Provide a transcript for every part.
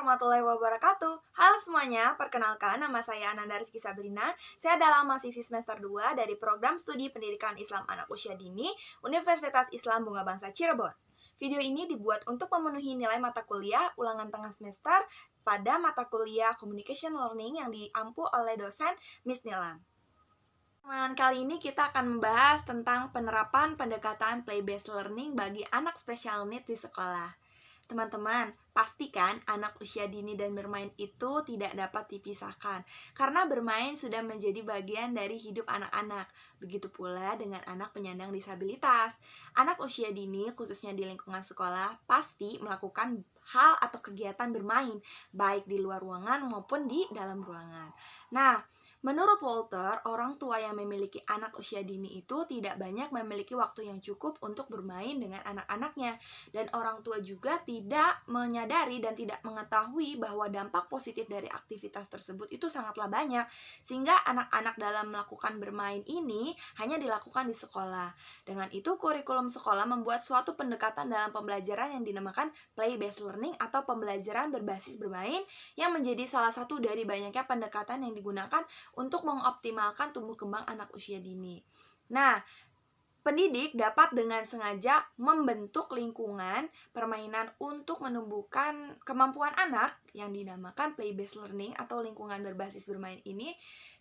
warahmatullahi wabarakatuh. Halo semuanya, perkenalkan nama saya Ananda Rizky Sabrina. Saya adalah mahasiswi semester 2 dari program studi pendidikan Islam anak usia dini Universitas Islam Bunga Bangsa Cirebon. Video ini dibuat untuk memenuhi nilai mata kuliah ulangan tengah semester pada mata kuliah Communication Learning yang diampu oleh dosen Miss Nilam. Kali ini kita akan membahas tentang penerapan pendekatan play-based learning bagi anak special needs di sekolah. Teman-teman, pastikan anak usia dini dan bermain itu tidak dapat dipisahkan, karena bermain sudah menjadi bagian dari hidup anak-anak. Begitu pula dengan anak penyandang disabilitas. Anak usia dini, khususnya di lingkungan sekolah, pasti melakukan hal atau kegiatan bermain, baik di luar ruangan maupun di dalam ruangan. Nah, menurut Walter, orang tua yang memiliki anak usia dini itu tidak banyak memiliki waktu yang cukup untuk bermain dengan anak-anaknya. Dan orang tua juga tidak menyadari dan tidak mengetahui bahwa dampak positif dari aktivitas tersebut itu sangatlah banyak. Sehingga anak-anak dalam melakukan bermain ini hanya dilakukan di sekolah. Dengan itu, kurikulum sekolah membuat suatu pendekatan dalam pembelajaran yang dinamakan play-based learning atau pembelajaran berbasis bermain, yang menjadi salah satu dari banyaknya pendekatan yang digunakan untuk mengoptimalkan tumbuh kembang anak usia dini. Nah, pendidik dapat dengan sengaja membentuk lingkungan permainan untuk menumbuhkan kemampuan anak yang dinamakan play-based learning atau lingkungan berbasis bermain ini.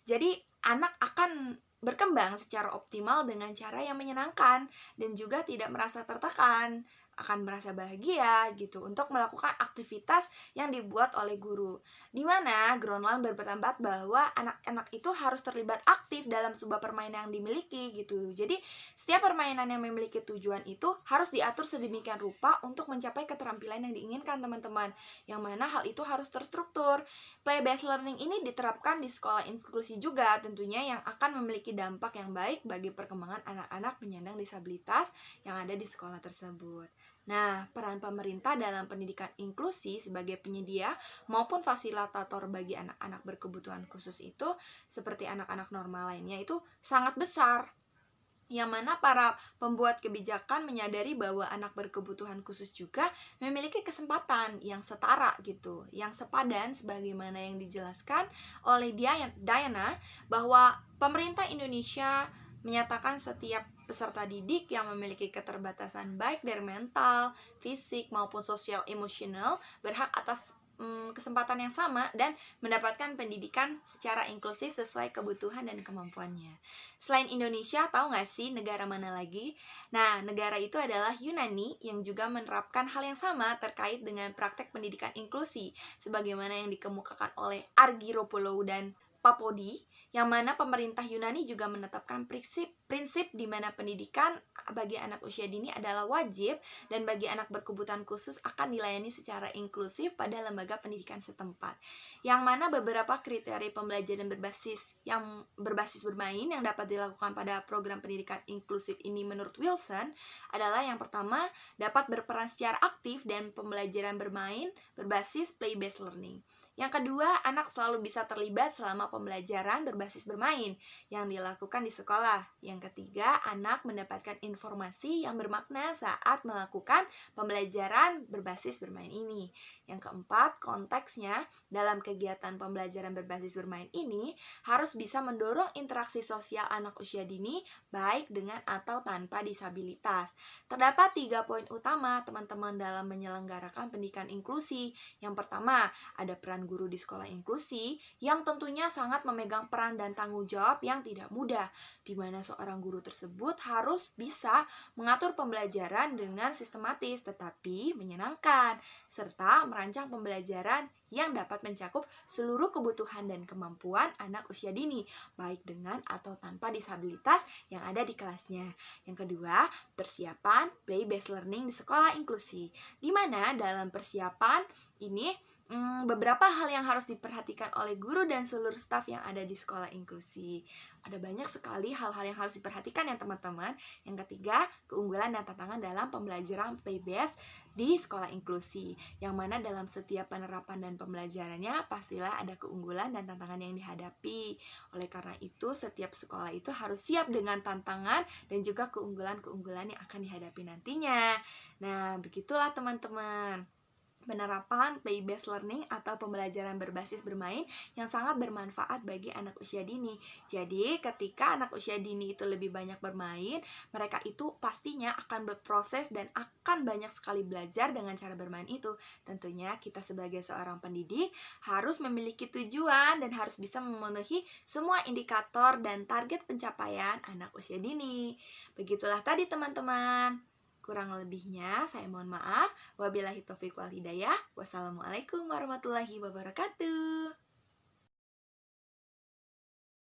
Jadi, anak akan berkembang secara optimal dengan cara yang menyenangkan dan juga tidak merasa tertekan, akan merasa bahagia gitu untuk melakukan aktivitas yang dibuat oleh guru. Di mana Groenland berpendapat bahwa anak-anak itu harus terlibat aktif dalam sebuah permainan yang dimiliki gitu. Jadi setiap permainan yang memiliki tujuan itu harus diatur sedemikian rupa untuk mencapai keterampilan yang diinginkan teman-teman. Yang mana hal itu harus terstruktur. Play-based learning ini diterapkan di sekolah inklusi juga tentunya, yang akan memiliki dampak yang baik bagi perkembangan anak-anak penyandang disabilitas yang ada di sekolah tersebut. Nah, peran pemerintah dalam pendidikan inklusi sebagai penyedia maupun fasilitator bagi anak-anak berkebutuhan khusus itu, seperti anak-anak normal lainnya, itu sangat besar. Yang mana para pembuat kebijakan menyadari bahwa anak berkebutuhan khusus juga memiliki kesempatan yang setara gitu, yang sepadan sebagaimana yang dijelaskan oleh Diana, bahwa pemerintah Indonesia menyatakan setiap peserta didik yang memiliki keterbatasan baik dari mental, fisik maupun sosial emosional berhak atas kesempatan yang sama dan mendapatkan pendidikan secara inklusif sesuai kebutuhan dan kemampuannya. Selain Indonesia, tahu nggak sih negara mana lagi? Nah, negara itu adalah Yunani yang juga menerapkan hal yang sama terkait dengan praktek pendidikan inklusi, sebagaimana yang dikemukakan oleh Argyropoulou dan Papodi, yang mana pemerintah Yunani juga menetapkan prinsip di mana pendidikan bagi anak usia dini adalah wajib dan bagi anak berkebutuhan khusus akan dilayani secara inklusif pada lembaga pendidikan setempat. Yang mana beberapa kriteria pembelajaran berbasis bermain yang dapat dilakukan pada program pendidikan inklusif ini menurut Wilson adalah yang pertama, dapat berperan secara aktif dan pembelajaran bermain berbasis play-based learning. Yang kedua, anak selalu bisa terlibat selama pembelajaran berbasis bermain yang dilakukan di sekolah. Yang ketiga, anak mendapatkan informasi yang bermakna saat melakukan pembelajaran berbasis bermain ini. Yang keempat, konteksnya dalam kegiatan pembelajaran berbasis bermain ini harus bisa mendorong interaksi sosial anak usia dini baik dengan atau tanpa disabilitas. Terdapat 3 poin utama teman-teman dalam menyelenggarakan pendidikan inklusi. Yang pertama, ada peran guru di sekolah inklusi yang tentunya sangat memegang peran dan tanggung jawab yang tidak mudah, di mana seorang guru tersebut harus bisa mengatur pembelajaran dengan sistematis tetapi menyenangkan, serta merancang pembelajaran yang dapat mencakup seluruh kebutuhan dan kemampuan anak usia dini, baik dengan atau tanpa disabilitas yang ada di kelasnya. Yang kedua, persiapan play-based learning di sekolah inklusi, di mana dalam persiapan ini beberapa hal yang harus diperhatikan oleh guru dan seluruh staf yang ada di sekolah inklusi. Ada banyak sekali hal-hal yang harus diperhatikan ya teman-teman. Yang ketiga, keunggulan dan tantangan dalam pembelajaran play-based di sekolah inklusi, yang mana dalam setiap penerapan dan pembelajarannya pastilah ada keunggulan dan tantangan yang dihadapi. Oleh karena itu, setiap sekolah itu harus siap dengan tantangan dan juga keunggulan-keunggulan yang akan dihadapi nantinya. Nah, begitulah teman-teman. penerapan play-based learning atau pembelajaran berbasis bermain yang sangat bermanfaat bagi anak usia dini. Jadi, ketika anak usia dini itu lebih banyak bermain, mereka itu pastinya akan berproses dan akan banyak sekali belajar dengan cara bermain itu. Tentunya kita sebagai seorang pendidik harus memiliki tujuan dan harus bisa memenuhi semua indikator dan target pencapaian anak usia dini. Begitulah tadi teman-teman. Kurang lebihnya saya mohon maaf. Wabillahi taufiq wal hidayah. Wassalamualaikum warahmatullahi wabarakatuh.